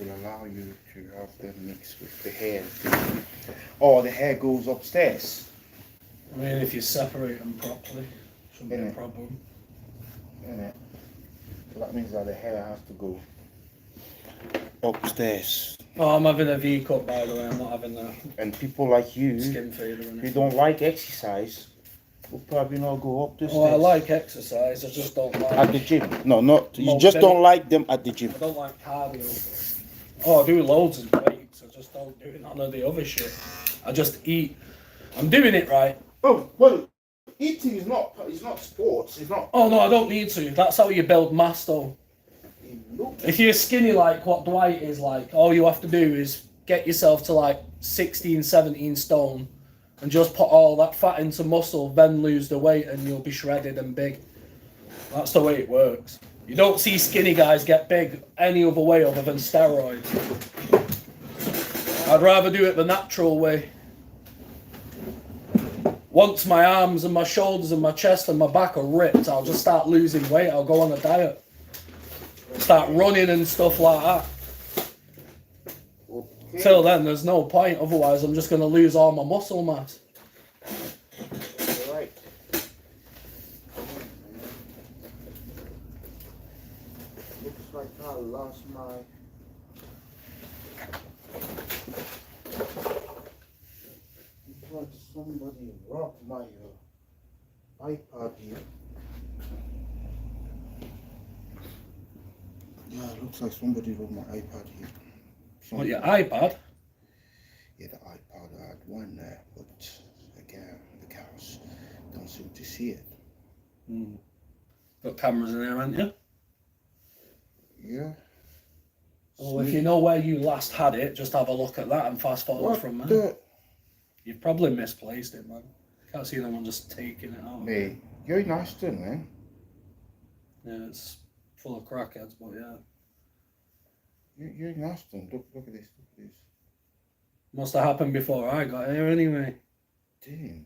will allow you to have them mixed with the hair. Or the hair goes upstairs. I mean, if you separate them properly, shouldn't be a problem. Innit? So that means that the hair has to go upstairs. Oh, I'm having a V cut, by the way. I'm not having a And people like you, skin fader. who don't like exercise, will probably not go up the stairs. Oh, I like exercise. I just don't like at the gym. No, not you. Just don't like them at the gym. I don't like cardio. Oh, I do loads of weights. I just don't do none of the other shit. I just eat. I'm doing it right. Oh well, eating is not. It's not sports. It's not. Oh no, I don't need to. That's how you build mass, though. If you're skinny like what Dwight is like, all you have to do is get yourself to like 16, 17 stone and just put all that fat into muscle, then lose the weight and you'll be shredded and big. That's the way it works. You don't see skinny guys get big any other way other than steroids. I'd rather do it the natural way. Once my arms and my shoulders and my chest and my back are ripped, I'll just start losing weight. I'll go on a diet. Start running and stuff like that. Okay. Till then, there's no point. Otherwise, I'm just going to lose all my muscle mass. Right. Looks like I lost my. Looks like somebody robbed my iPad here. Yeah, it looks like somebody robbed my iPad here. What, your iPad? Yeah, the iPad, I had one there, but again, the cows don't seem to see it. Got cameras in there, haven't you? Yeah. Well, if you know where you last had it, just have a look at that and fast forward from there. You've probably misplaced it, man. Can't see anyone just taking it out. Mate, you're in Aston, man. Yeah, it's full of crackheads, but yeah. You're in Aston. Look at this. Look at this. Must have happened before I got here anyway. Damn.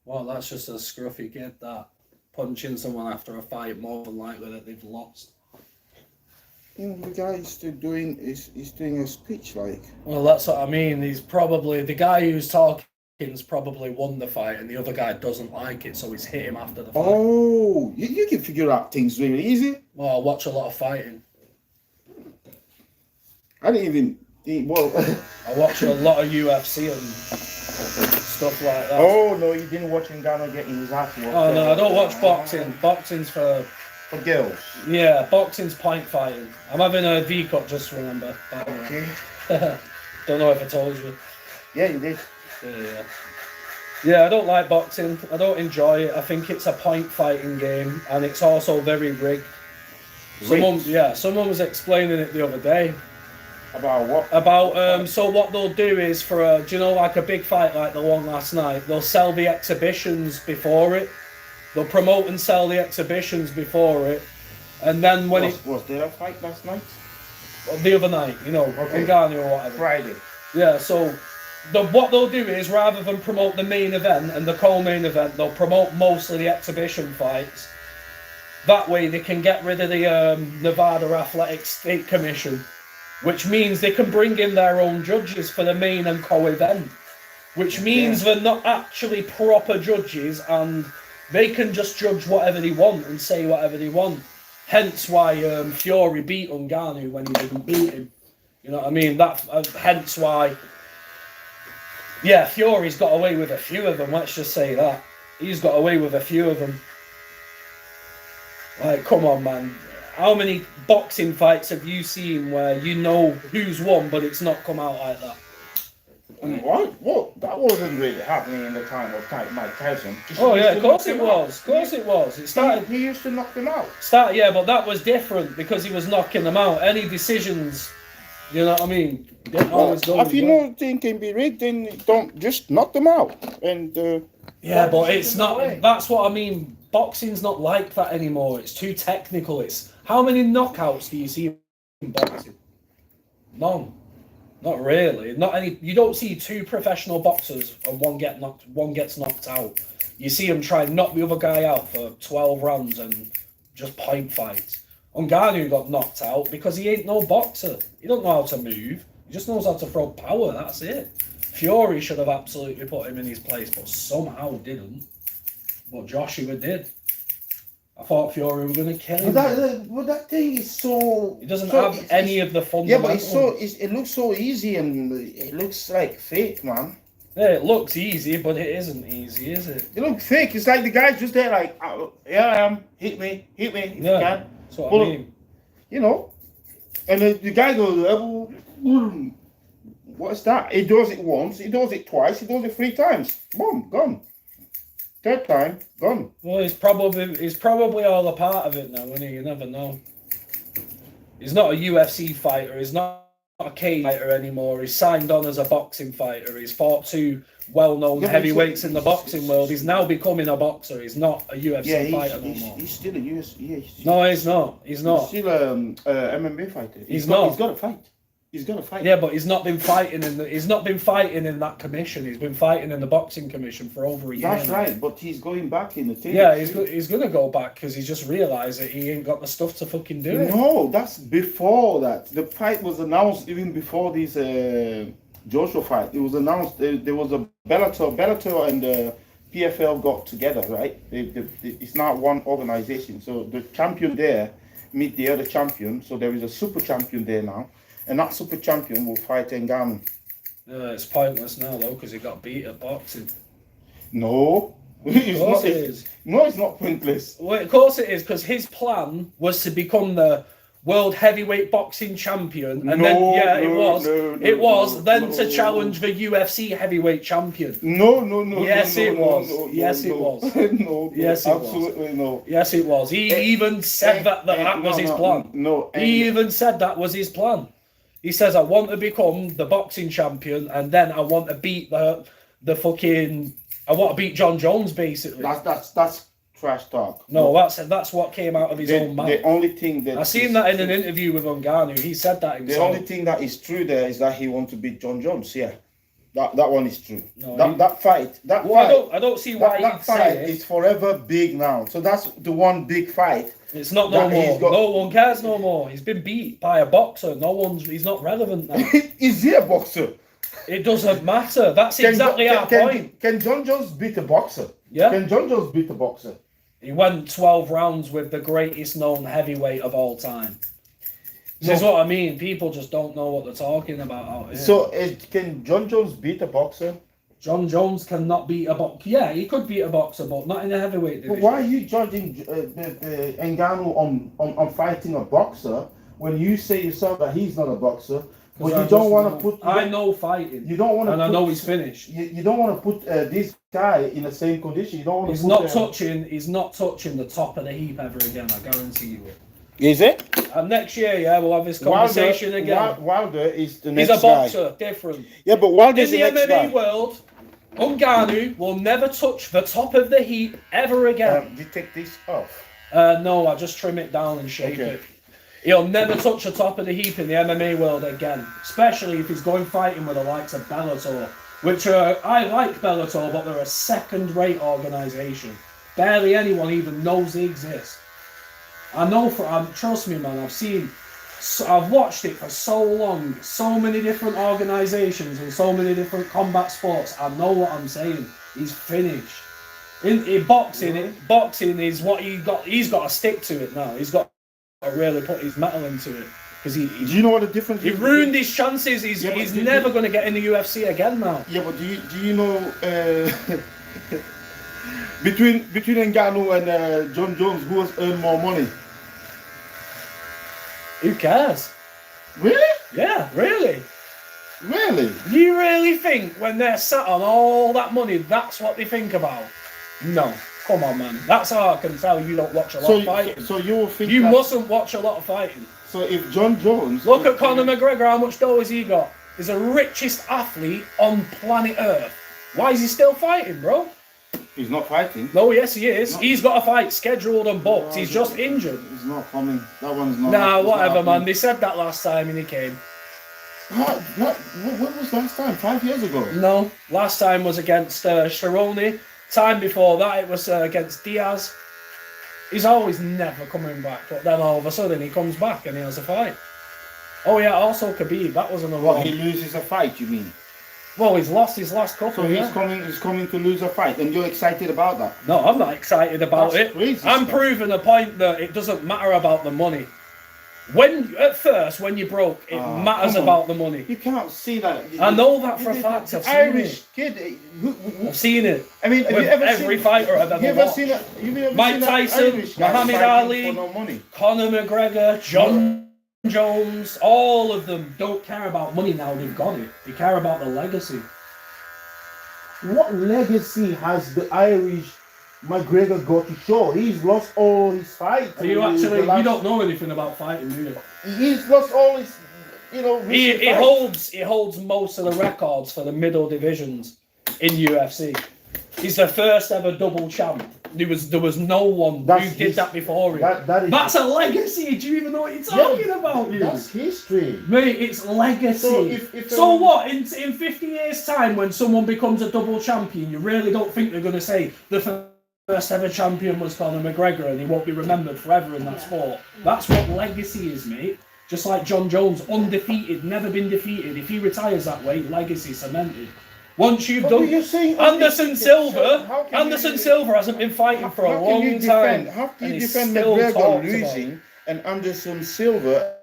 Well, that's just a scruffy kid that punching someone after a fight, more than likely that they've lost. You know, the guy is doing a speech like. Well, that's what I mean. He's probably the guy who's talking's probably won the fight, and the other guy doesn't like it, so he's hit him after the fight. Oh, you can figure out things really easy. Well, I watch a lot of fighting. I didn't even. Well. I watch a lot of UFC and stuff like that. Oh no, you didn't watch Ngannou getting his ass whooped. Oh no, I don't watch boxing. Boxing's for girls. Yeah, boxing's point fighting. I'm having a V cut, just remember. Okay. Don't know if I told you. Yeah, you did. Yeah, I don't like boxing. I don't enjoy it. I think it's a point fighting game, and it's also very rigged. Someone was explaining it the other day. About what? About so what they'll do is for a, do you know, like a big fight like the one last night, they'll sell the exhibitions before it. They'll promote and sell the exhibitions before it, and then when was there a fight last night? The other night, you know, Ngannou or whatever. Friday. Yeah, so what they'll do is, rather than promote the main event and the co-main event, they'll promote mostly the exhibition fights. That way they can get rid of the Nevada Athletic State Commission, which means they can bring in their own judges for the main and co-event, which means they're not actually proper judges and they can just judge whatever they want and say whatever they want. Hence why Fury beat Ngannou when he didn't beat him. You know what I mean? That hence why. Yeah, Fury's got away with a few of them. Let's just say that he's got away with a few of them. Like, come on, man. How many boxing fights have you seen where you know who's won, but it's not come out like that? What? Well, that wasn't really happening in the time of Mike Tyson. Oh yeah, of course it was. Of course it was. It started. He used to knock them out. Yeah, but that was different because he was knocking them out. Any decisions, you know what I mean? If you know things can be rigged, then don't just knock them out. And yeah, but it's not. That's what I mean. Boxing's not like that anymore. It's too technical. It's how many knockouts do you see in boxing? None. Not really. Not any. You don't see two professional boxers and one gets knocked out. You see them try and knock the other guy out for 12 rounds and just point fights. Ngannou got knocked out because he ain't no boxer. He don't know how to move. He just knows how to throw power. That's it. Fury should have absolutely put him in his place, but somehow didn't. But Joshua did. I thought Fury were going to kill him. But that thing is so. He doesn't so have any of the fundamentals. Yeah, but it looks so easy and it looks like fake, man. Yeah, it looks easy, but it isn't easy, is it? It looks fake. It's like the guy's just there, like, oh, here I am, hit me if you can. That's what I mean. You know, and the guy goes, what's that? He does it once, he does it twice, he does it 3 times. Boom, gone. 3rd time, gone. Well, he's probably all a part of it now, isn't he? You never know. He's not a UFC fighter. He's not a cage fighter anymore. He's signed on as a boxing fighter. He's fought 2 well-known heavyweights in the boxing world. He's now becoming a boxer. He's not a UFC fighter no more. He's still a UFC. No, he's not. He's not. He's still a MMA fighter. He's not. He's got to fight. He's got to fight. Yeah, but he's not been fighting in that commission. He's been fighting in the boxing commission for over a year. That's now. right, but he's going back in the thing. Yeah, he's gonna go back because he just realised that he ain't got the stuff to fucking do it. No, that's before that. The fight was announced even before this Joshua fight. It was announced. There was a Bellator and the PFL got together, right? It's not one organization. So the champion there meet the other champion. So there is a super champion there now. And that super champion will fight Ngannou. It's pointless now though because he got beat at boxing. No, Of course it is. No, it's not pointless. Well, of course it is because his plan was to become the world heavyweight boxing champion, and it was then to challenge the UFC heavyweight champion. No. Yes, it was. Yes, it was. No. Yes, it absolutely was. no. Yes, it was. He even said that was his plan. No. He even said that was his plan. He says, I want to become the boxing champion, and then I want to beat I want to beat John Jones, basically. That's trash talk. No, that's what came out of his own mouth. The only thing that I seen that in an interview with Ngannou. He said that himself. The only thing that is true there is that he wants to beat John Jones. Yeah, that one is true. No, that fight. I don't see why that fight is forever big now. So that's the one big fight. It's not no more. No one cares no more. He's been beat by a boxer. He's not relevant now. Is he a boxer? It doesn't matter. That's exactly our point. Can John Jones beat a boxer? Yeah. Can John Jones beat a boxer? He went 12 rounds with the greatest known heavyweight of all time. This is what I mean. People just don't know what they're talking about out here. So, can John Jones beat a boxer? John Jones cannot beat a boxer. Yeah, he could beat a boxer, but not in the heavyweight division. But why are you judging Ngannou on fighting a boxer when you say yourself that he's not a boxer? But you don't want to put. I know fighting. You don't want to. And I know he's finished. You don't want to put this guy in the same condition. You don't want to. He's not touching the top of the heap ever again. I guarantee you it. Is it? And next year, we'll have this conversation again. Wilder is the next guy. He's a boxer, different. Yeah, but Wilder's in the MMA world, Ngannou will never touch the top of the heap ever again. You take this off? No, I just trim it down and shape it. He'll never touch the top of the heap in the MMA world again, especially if he's going fighting with the likes of Bellator, which I like Bellator, but they're a second-rate organisation. Barely anyone even knows they exist. I know trust me, man. I've watched it for so long, so many different organisations and so many different combat sports. I know what I'm saying. He's finished. In boxing, boxing is what he got. He's got to stick to it now. He's got to really put his metal into it because do you know what the difference? He ruined his chances. He's never going to get in the UFC again now. Yeah, but do you know between Ngannou and John Jones, who has earned more money? Who cares? Really? Yeah, really. Really? You really think when they're sat on all that money, that's what they think about? No. Come on, man. That's how I can tell you don't watch a lot of fighting. So you will think you mustn't watch a lot of fighting. So if John Jones... Look at Conor McGregor, how much dough has he got? He's the richest athlete on planet Earth. Why is he still fighting, bro? He's not fighting. No, yes, he is. He's got a fight scheduled and booked. He's just injured. He's not coming. That one's not. Nah, whatever, man. They said that last time and he came. What was last time? 5 years ago? No, last time was against Cerrone. Time before that, it was against Diaz. He's always never coming back, but then all of a sudden he comes back and he has a fight. Oh yeah, also Khabib, that was another Well, one. he loses a fight, you mean? Well, he's lost his last couple. So he's yeah. coming to lose a fight, and you're excited about that? No, I'm not excited about That's it. crazy I'm stuff. proving the point that it doesn't matter about the money. When at first, when you're broke, it matters come on. about the money. You can't see that. I know that for a fact. I've seen Irish it. kid. I've seen it. I mean, have With you ever every seen, fighter I've ever you ever watched. seen a, you ever Mike seen an Tyson, Irish guy Muhammad fighting Ali, for no money? Conor McGregor, John Jones, all of them don't care about money now. They've got it. They care about the legacy. What legacy has the Irish McGregor got to show? He's lost all his fights. So you in the actually, you last- don't know anything about fighting, do you? He's lost all his, recent fights. He holds most of the records for the middle divisions in UFC. He's the first ever double champ. There was no one That's who did his- that before him. that is- That's a legacy. Do you even know what you're talking about? You? That's history. Mate, it's legacy. So if So what? In 50 years' time, when someone becomes a double champion, you really don't think they're going to say the first ever champion was Conor McGregor and he won't be remembered forever in that sport? That's what legacy is, mate. Just like John Jones, undefeated, never been defeated. If he retires that way, legacy cemented. Once you've But done, you're saying Anderson undefeated, Silva, so how can Anderson you- Silva hasn't been fighting for a How can you long time. defend? How can and you he's defend still McGregor talked about losing it. and Anderson Silva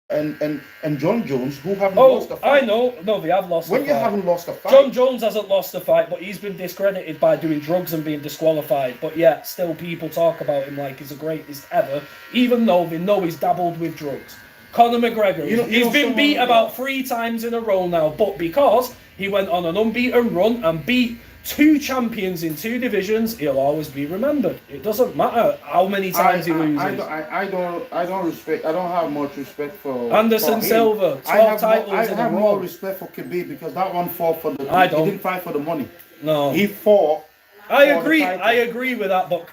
and John Jones who haven't Oh, lost a fight? I know. No, they have lost. When the you fight. haven't lost a fight, John Jones hasn't lost a fight, but he's been discredited by doing drugs and being disqualified. But yet, still people talk about him like he's the greatest ever, even though they know he's dabbled with drugs. Conor McGregor, You know he's been someone- beat about 3 times in a row now, but because he went on an unbeaten run and beat 2 champions in 2 divisions, he'll always be remembered. It doesn't matter how many times he loses. I don't respect. I don't have much respect for Anderson for him. Silva, 12 I have titles more, I in a have row. more respect for Khabib because that one fought for the. I don't. He didn't fight for the money. No. He fought. I for the agree. title. I agree with that. But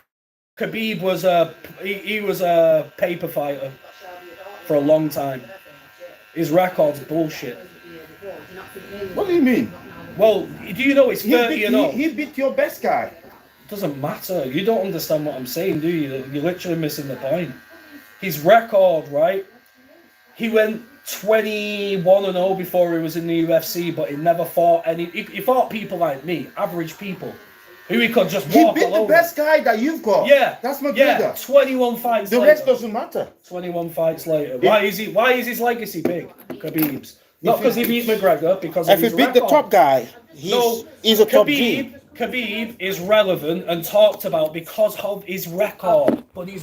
Khabib was he was a paper fighter for a long time. His record's bullshit. What do you mean? Well, do you know it's 30 and all? He beat your best guy. Doesn't matter. You don't understand what I'm saying, do you? You're literally missing the point. His record, right? He went 21-0 before he was in the UFC, but he never fought any. He fought people like me, average people, who he could just He walk beat all the over. best guy that you've got. Yeah, that's McGregor. Yeah, 21 fights. The later. rest doesn't matter. 21 fights later. Why is his legacy big? Khabib's. Not because he beat McGregor, because of If he his beat the record. top guy, he's a top G. Khabib is relevant and talked about because of his record, but his